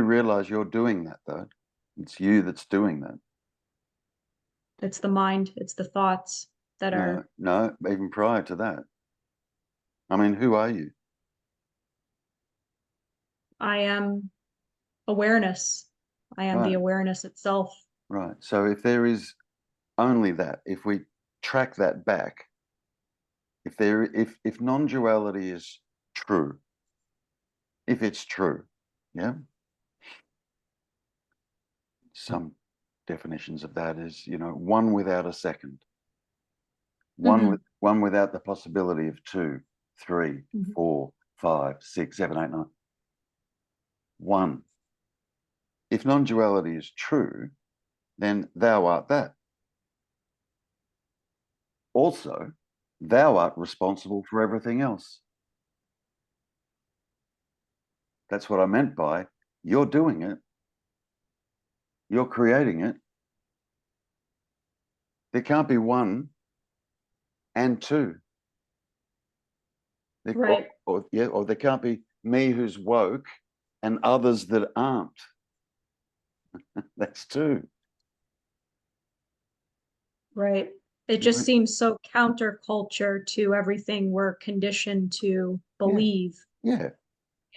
realize you're doing that, though? It's you that's doing that. It's the mind, it's the thoughts that are. No, even prior to that. I mean, who are you? I am awareness. I am the Right, awareness itself. right. So if there is only that, if we track that back, if non-duality is true, if it's true, yeah, some definitions of that is, one without a second, one without the possibility of two, three, Mhm. 4, 5, 6, 7, 8, 9. One. If non-duality is true, then thou art that. Also, thou art responsible for everything else. That's what I meant by you're doing it. You're creating it. There can't be one and two. Right, Or there can't be me who's woke and others that aren't. That's two. right. It just Right? seems so counterculture to everything we're conditioned to Yeah, believe. yeah.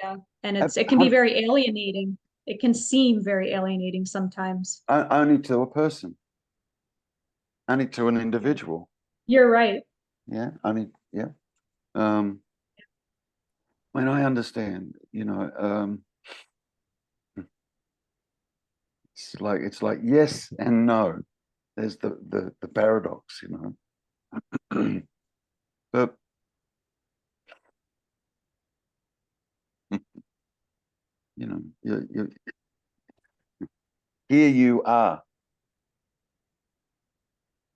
Yeah. And it can be very alienating. It can seem very alienating sometimes. Only to a person, only to an individual. You're right. Yeah, yeah. Um, when I understand, it's like yes and no. There's the paradox, But you here you are,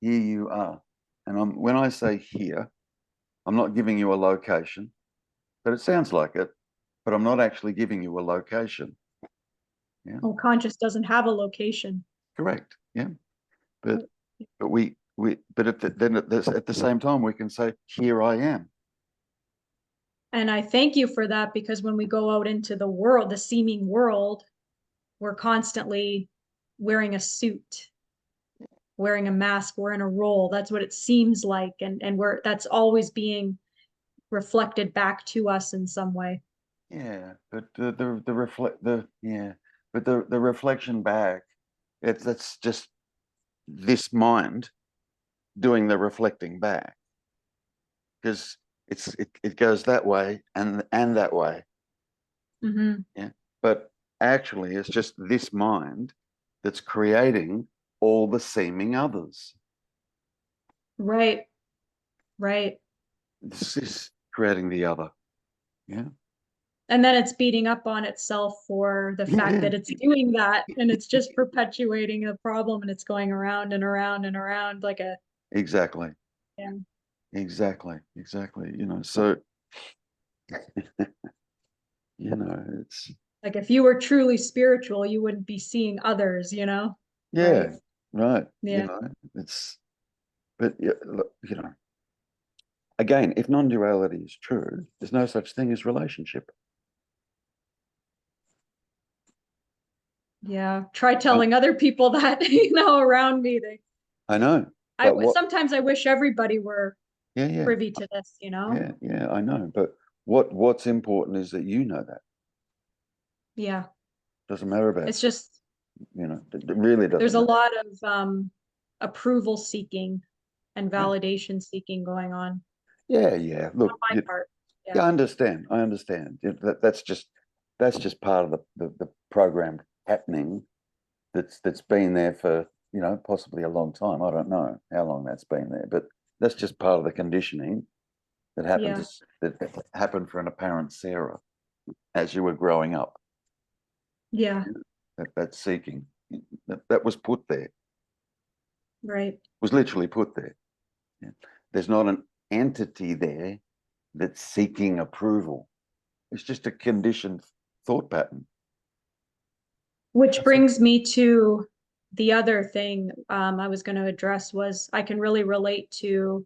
here you are, and when I say here, I'm not giving you a location, but it sounds like it. But I'm not actually giving you a location. Yeah, Oh, conscious doesn't have a location. correct. Yeah, but but at the same time we can say here I am. And I thank you for that because when we go out into the world, the seeming world, we're constantly wearing a suit, wearing a mask, we're in a role. That's what it seems like. And that's always being reflected back to us in some way. Yeah, but the reflect the yeah, but the reflection back, that's just this mind doing the reflecting back because it goes that way and that way. Mm-hmm. Yeah, but actually, it's just this mind that's creating all the seeming others. Right, right. This is creating the other. Yeah, And then it's beating up on itself for the fact yeah, that it's doing that and it's just perpetuating the problem and it's going around and around and around like a, exactly, yeah. exactly. So it's Like if you were truly spiritual, you wouldn't be seeing others, yeah, Right. right. Yeah. It's but yeah, look, again, if non-duality is true, there's no such thing as relationship. Yeah. Try I, telling other people that, around me. I know, but Sometimes I wish everybody were yeah, yeah, privy to this. yeah, I know. But what's important is that you know that. Yeah. Doesn't matter about, It's just it really there's doesn't a matter. lot of approval seeking and Yeah, validation seeking going on yeah. on Look, my part. yeah, Yeah. I understand. I understand. That's just part of the programmed happening that's been there for possibly a long time. I don't know how long that's been there, but that's just part of the conditioning Yeah. that happened for an apparent Sarah as you were growing up. Yeah. That seeking that was put there, Right. was literally put there. Yeah. There's not an entity there that's seeking approval. It's just a conditioned thought pattern. Which That's all. brings me to the other thing I was going to address was I can really relate to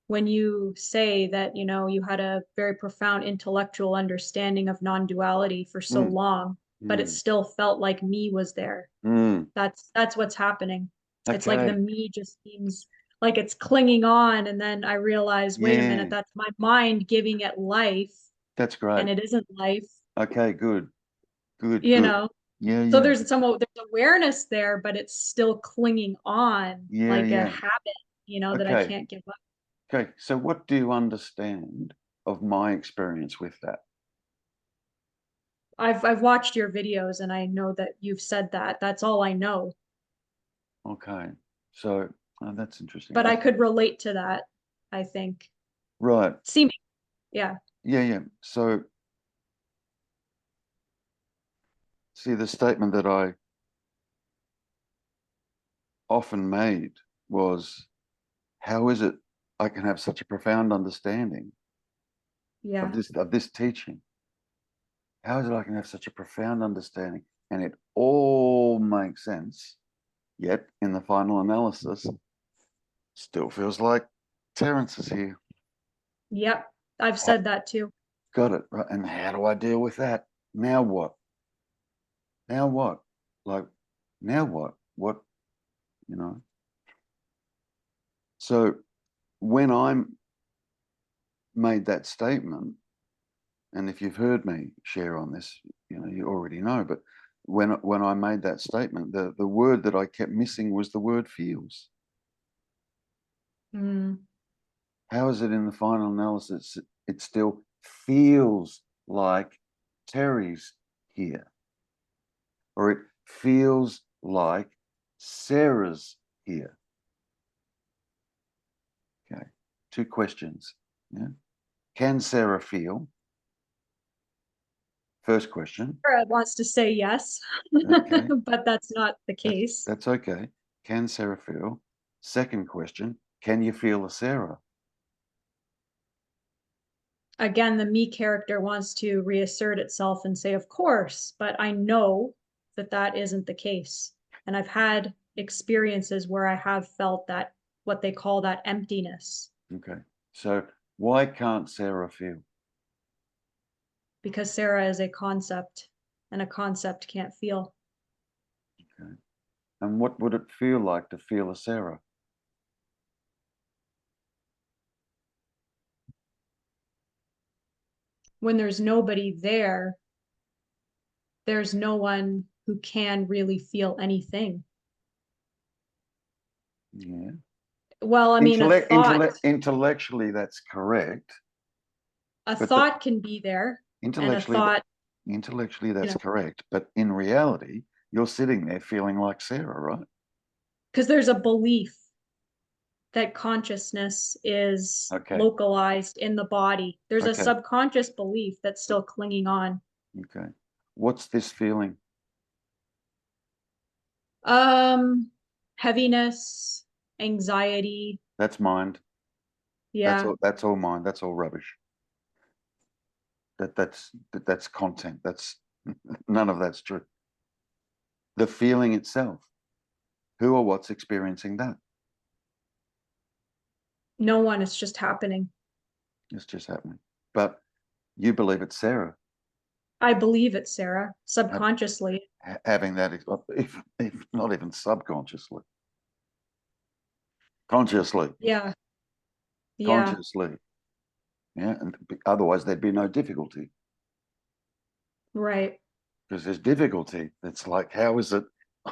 when you say that, you had a very profound intellectual understanding of non-duality for so Mm, long. but it still felt like me was there. Mm. That's what's happening. It's like the Okay. me just seems like it's clinging on, and then I realize, wait a minute, Yeah, that's my mind giving it life, that's great. and it isn't life, Okay, good, good, you good. know. Yeah, So yeah, there's awareness there, but it's still clinging on yeah, like a yeah. habit, that I Okay, can't give up. okay. So what do you understand of my experience with that? I've watched your videos and I know that you've said that. That's all I know. Okay. So that's interesting. But I could relate to that, I think. Right. Seeming, yeah. Yeah, yeah. So see, the statement that I often made was, how is it I can have such a profound understanding of Yeah. this teaching? How is it I can have such a profound understanding and it all makes sense, yet in the final analysis, still feels like Terence is here. Yep. I've Ha- said that too. Got it. Right. And how do I deal with that? Now what? Now what? Like, now what? What, you know? So when I made that statement, and if you've heard me share on this, you already know, but when I made that statement, the word that I kept missing was the word feels. Mm. How is it in the final analysis? It still feels like Terry's here, or it feels like Sarah's here. Okay, two questions. Yeah. Can Sarah feel? First question. Sarah wants to say yes, Okay, but that's not the case. that's okay. Can Sarah feel? Second question. Can you feel a Sarah? Again, the me character wants to reassert itself and say, of course, but I know that that isn't the case. And I've had experiences where I have felt that, what they call that emptiness, Okay. So why can't Sarah feel? because Sarah is a concept and a concept can't feel. Okay. And what would it feel like to feel a Sarah? When there's nobody there, there's no one who can really feel anything. Yeah. Well, I mean, Intellectually, that's correct. a But the, thought can be there, and a intellectually, thought, intellectually, that's correct. But in reality, you're sitting there feeling like Sarah, right? because there's a belief that consciousness is Okay. localized in the body. There's a Okay. subconscious belief that's still clinging on. Okay. What's this feeling? Um, Heaviness, anxiety. That's mind. Yeah, That's all mind. That's all rubbish. That's content. That's none of that's true. The feeling itself. Who or what's experiencing that? no one, it's just happening. It's just happening. But you believe it's Sarah I believe it, Sarah, subconsciously. having that, if not even subconsciously, consciously, Yeah, yeah, consciously. Yeah, and otherwise there'd be no difficulty right. because there's difficulty. It's like, how is it?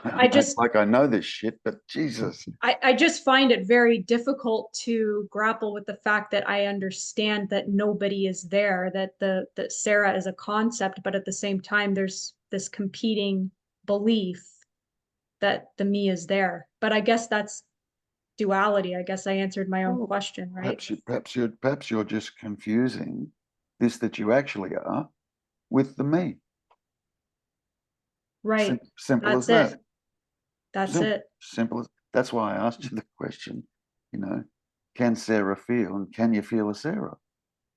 I just Like I know this shit, but Jesus. I just find it very difficult to grapple with the fact that I understand that nobody is there, that that Sarah is a concept, but at the same time there's this competing belief that the me is there. But I guess that's duality. I guess I answered my own Well, question, right? perhaps you're just confusing this that you actually are with the me. Right. Simple as That's it. that. That's it. Simple as that's why I asked you the question, you know, can Sarah feel and can you feel a Sarah?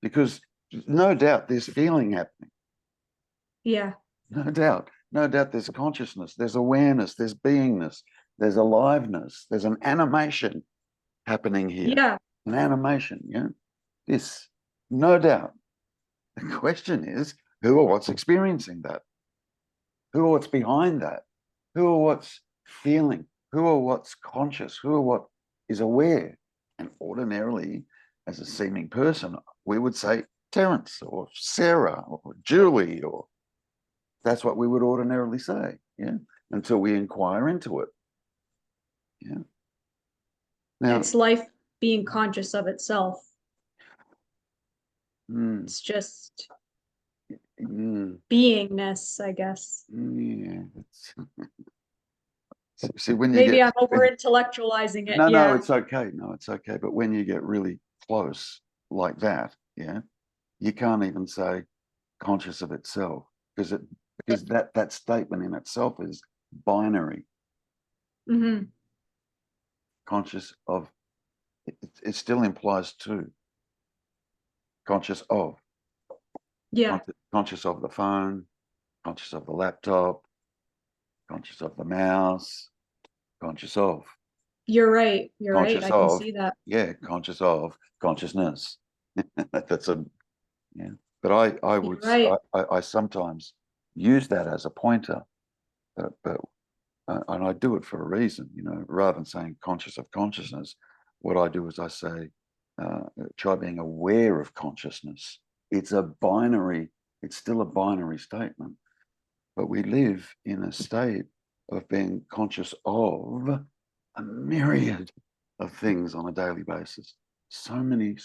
Because no doubt there's feeling happening. Yeah. No doubt. No doubt there's consciousness, there's awareness, there's beingness, there's aliveness, there's an animation happening here. Yeah. An animation, yeah. This, no doubt. The question is, who or what's experiencing that? Who or what's behind that? Who or what's feeling? Who or what's conscious? Who or what is aware? And ordinarily, as a seeming person, we would say Terence or Sarah or Julie, or that's what we would ordinarily say, yeah, until we inquire into it. Yeah. Now, It's life being conscious of itself. It's just beingness, I guess. yeah. See, when you Maybe get I'm over intellectualizing it. no, Yeah. it's okay. No, it's okay. But when you get really close like that, yeah, you can't even say conscious of itself because that statement in itself is binary. Mm-hmm. Conscious of it still implies two. Conscious of. Yeah. Conscious of the phone, conscious of the laptop, conscious of the mouse, conscious of. You're right. You're right. Conscious I can of, see that. yeah, conscious of consciousness. That's a, yeah. But I You're would, right. I sometimes use that as a pointer, but and I do it for a reason, you know, rather than saying conscious of consciousness, what I do is I say, try being aware of consciousness. It's a binary, it's still a binary statement, but we live in a state of being conscious of a myriad of things on a daily basis. So many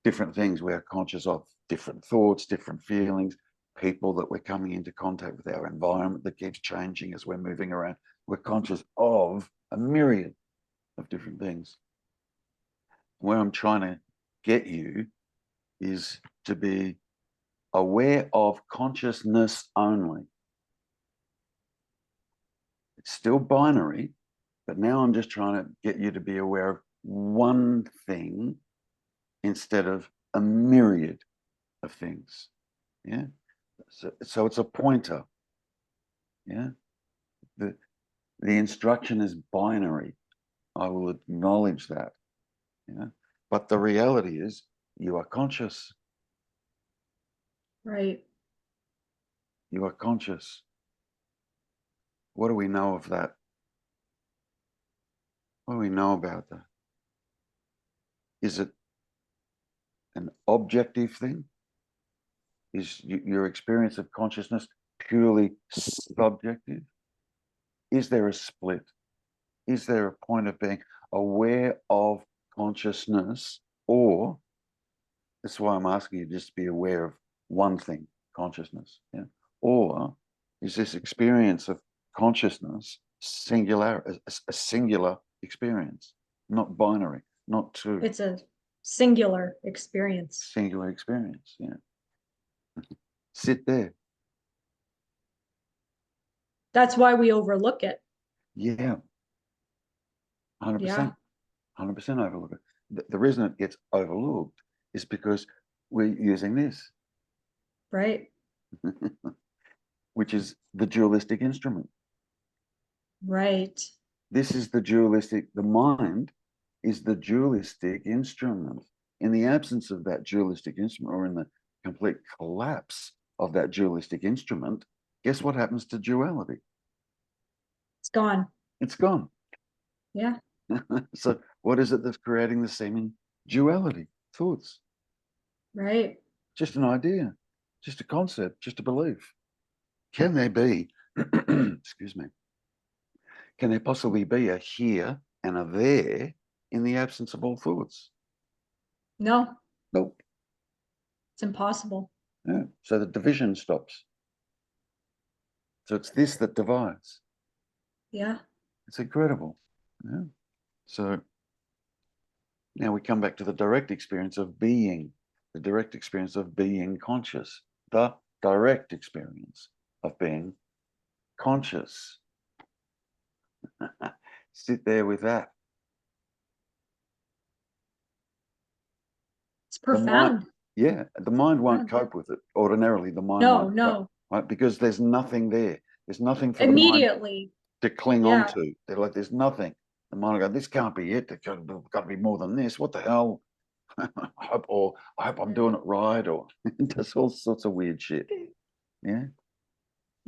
different things we're conscious of, different thoughts, different feelings, people that we're coming into contact with, our environment that keeps changing as we're moving around. We're conscious of a myriad of different things. Where I'm trying to get you is to be aware of consciousness only. It's still binary, but now I'm just trying to get you to be aware of one thing instead of a myriad of things. Yeah. So it's a pointer. Yeah. The instruction is binary. I will acknowledge that. Yeah. But the reality is you are conscious. Right. You are conscious. What do we know of that? What do we know about that? Is it an objective thing? Is your experience of consciousness purely subjective? Is there a split? Is there a point of being aware of consciousness? Or that's why I'm asking you just to be aware of one thing, consciousness. Yeah? Or is this experience of consciousness singular, a singular experience, not binary, not two? It's a singular experience. Singular experience. Yeah. Sit there. That's why we overlook it. Yeah. 100%. Yeah. 100% overlook it. The reason it gets overlooked is because we're using this, Right. which is the dualistic instrument. Right. This is the dualistic, the mind is the dualistic instrument. In the absence of that dualistic instrument, or in the complete collapse of that dualistic instrument, guess what happens to duality? It's gone. It's gone. Yeah. So what is it that's creating the seeming duality? Thoughts. Right. Just an idea, just a concept, just a belief. Can there be, excuse me, can there possibly be a here and a there in the absence of all thoughts? No, Nope. it's impossible. Yeah. So the division stops. So it's this that divides. Yeah. It's incredible. Yeah. So now we come back to the direct experience of being, the direct experience of being conscious, the direct experience of being conscious. Sit there with that. It's The mind, profound. yeah, the mind won't Yeah. cope with it. Ordinarily, the mind No, won't cope, no. right? Because there's nothing there. There's nothing for the mind Immediately. to cling on Yeah. to. They're like, there's nothing. The mind will go, this can't be it. There's got to be more than this. What the hell? I hope I'm doing it right, or just all sorts of weird shit. Yeah.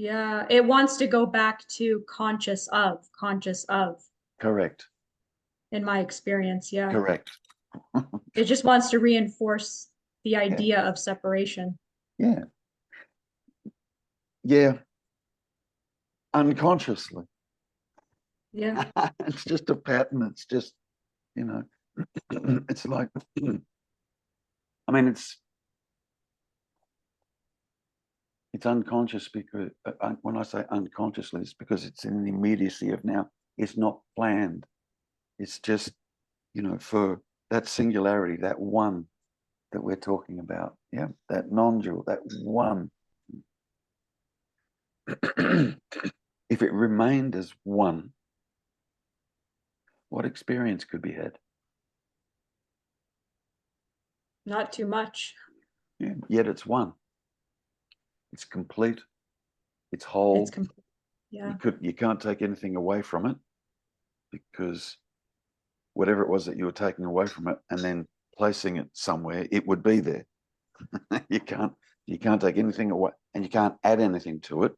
Yeah, it wants to go back to conscious of, Correct. in my experience. Yeah. Correct. It just wants to reinforce the Yeah. idea of separation. Yeah. Yeah. Unconsciously. Yeah. It's just a pattern. It's just, you know, it's like, I mean, it's unconscious because when I say unconsciously, it's because it's in the immediacy of now. It's not planned. It's just, you know, for that singularity, that one that we're talking about. Yeah, that non-dual, that one. If it remained as one, what experience could be had? Not too much. Yeah, yet it's one. It's complete. It's It's whole. complete. Yeah. You can't take anything away from it because whatever it was that you were taking away from it and then placing it somewhere, it would be there. you can't take anything away and you can't add anything to it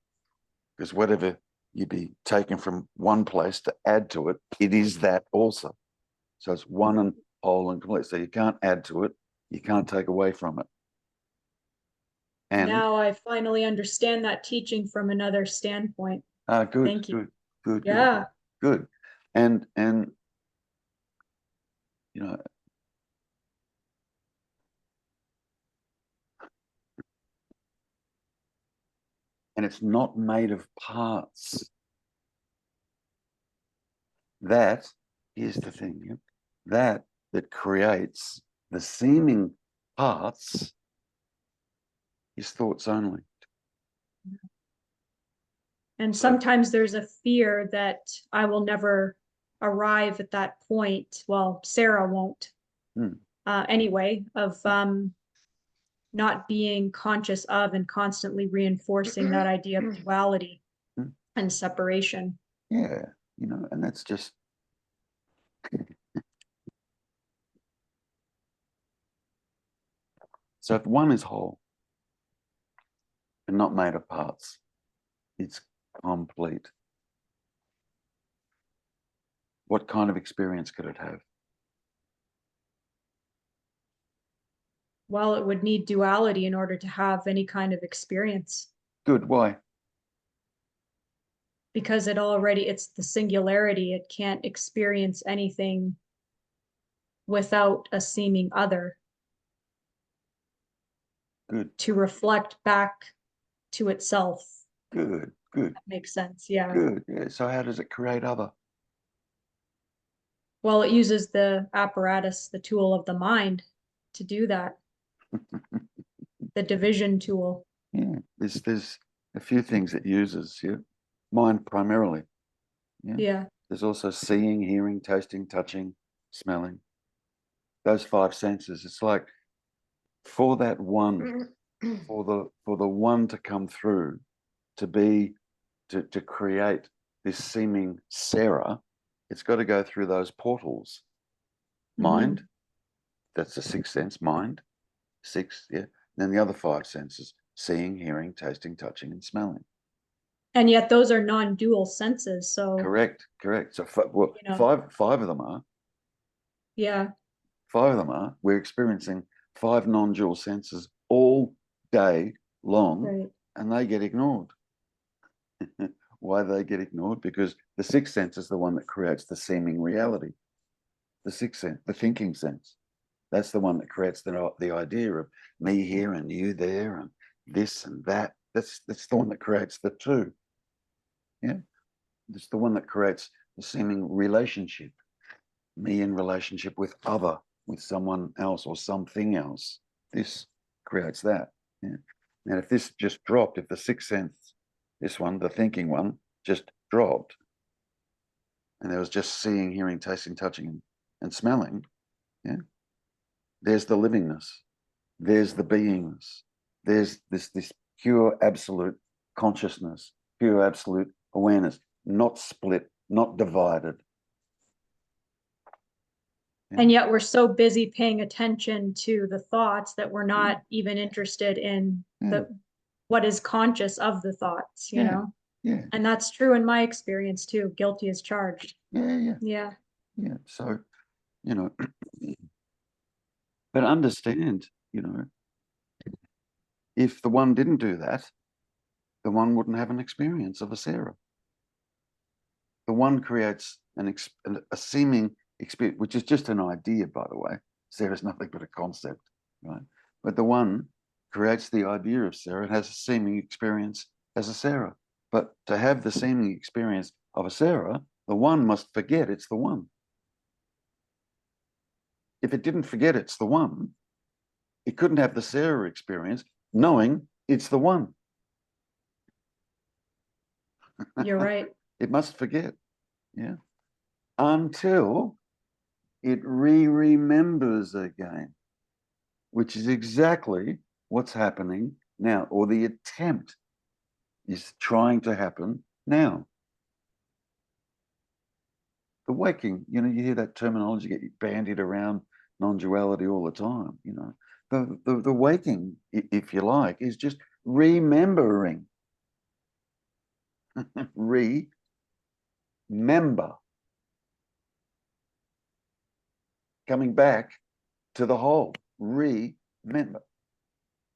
because whatever you'd be taking from one place to add to it, it is that also. So it's one and whole and complete. So you can't add to it, you can't take away from it. And Now I finally understand that teaching from another standpoint. good, Thank you. good, good, good, Yeah. good. And you know, and it's not made of parts. That is the thing. Yeah? That creates the seeming parts is thoughts only. And So sometimes there's a fear that I will never arrive at that point. Well, Sarah won't anyway, of not being conscious of and constantly reinforcing that idea of duality and separation. yeah, you know, and that's just so if one is whole and not made of parts, it's complete. What kind of experience could it have? Well, it would need duality in order to have any kind of experience Good. Why? because it's the singularity. It can't experience anything without a seeming other Good. to reflect back to itself. Good. Good. That makes sense. Yeah. Good. Yeah. So how does it create other? Well, it uses the apparatus, the tool of the mind to do that, the division tool. Yeah. There's a few things it uses. Yeah. Mind primarily. Yeah. Yeah. There's also seeing, hearing, tasting, touching, smelling. Those five senses. It's like for that one, for the one to come through, to be to create this seeming Sarah, it's got to go through those portals. Mind, that's the sixth sense, mind, six, yeah. And then the other five senses, seeing, hearing, tasting, touching, and smelling. And yet those are non-dual senses. So, Correct, correct. So well, you know, five of them are. yeah, Five of them are. We're experiencing five non-dual senses all day long, right. and they get ignored. Why they get ignored? Because the sixth sense is the one that creates the seeming reality. The sixth sense, the thinking sense. That's the one that creates the idea of me here and you there and this and that. That's the one that creates the two. Yeah. It's the one that creates the seeming relationship. Me in relationship with other, with someone else or something else. This creates that. Yeah. And if this just dropped, if the sixth sense, this one, the thinking one, just dropped, and there was just seeing, hearing, tasting, touching, and smelling, yeah, there's the livingness, there's the beingness, there's this pure absolute consciousness, pure absolute awareness, not split, not divided. Yeah. And yet we're so busy paying attention to the thoughts that we're not even interested in Yeah. what is conscious of the thoughts, you Yeah. know? Yeah. And that's true in my experience too. Guilty as charged. Yeah. Yeah. Yeah. So, you know, but understand, you know, if the one didn't do that, the one wouldn't have an experience of a Sarah. The one creates a seeming experience, which is just an idea, by the way. Sarah's nothing but a concept, right? But the one creates the idea of Sarah and has a seeming experience as a Sarah. But to have the seeming experience of a Sarah, the one must forget it's the one. If it didn't forget it's the one, it couldn't have the Sarah experience knowing it's the one. You're right. It must forget, yeah, until it remembers again, which is exactly what's happening now, or the attempt is trying to happen now. The waking, you know, you hear that terminology get bandied around non-duality all the time, you know. The waking, if you like, is just remembering. Remember. Coming back to the whole. Remember.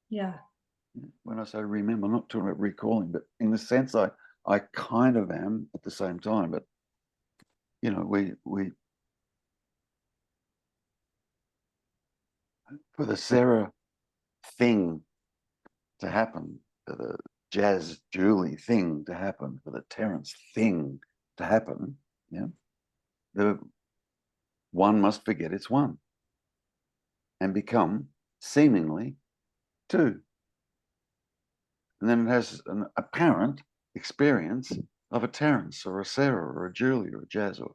Yeah. When I say remember, I'm not talking about recalling, but in the sense I kind of am at the same time. But you know, we for the Sarah thing to happen, for the Jazz Julie thing to happen, for the Terence thing to happen, yeah, the one must forget it's one and become seemingly two. And then it has an apparent experience of a Terence or a Sarah or a Julie or a Jazz or